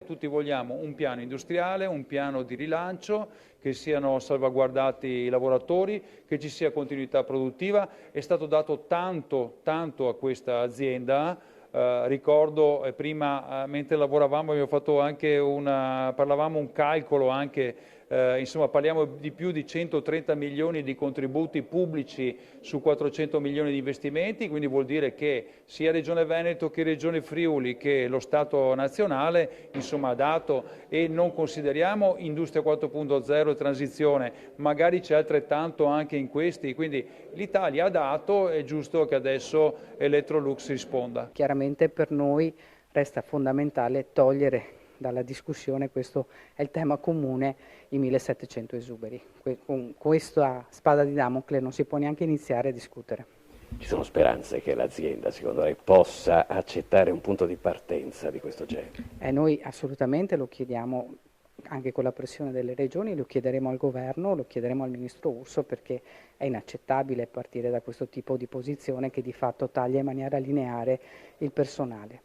Tutti vogliamo un piano industriale, un piano di rilancio, che siano salvaguardati i lavoratori, che ci sia continuità produttiva. È stato dato tanto a questa azienda. Ricordo prima, mentre lavoravamo, parlavamo un calcolo anche, insomma parliamo di più di 130 milioni di contributi pubblici su 400 milioni di investimenti, quindi vuol dire che sia Regione Veneto che Regione Friuli che lo Stato nazionale insomma ha dato, e non consideriamo Industria 4.0 e transizione, magari c'è altrettanto anche in questi, quindi l'Italia ha dato, è giusto che adesso Electrolux risponda. Chiaramente per noi resta fondamentale togliere dalla discussione, questo è il tema comune, i 1700 esuberi. Con questa spada di Damocle non si può neanche iniziare a discutere. Ci sono speranze che l'azienda, secondo lei, possa accettare un punto di partenza di questo genere? Noi assolutamente lo chiediamo, anche con la pressione delle regioni, lo chiederemo al governo, lo chiederemo al ministro Urso, perché è inaccettabile partire da questo tipo di posizione che di fatto taglia in maniera lineare il personale.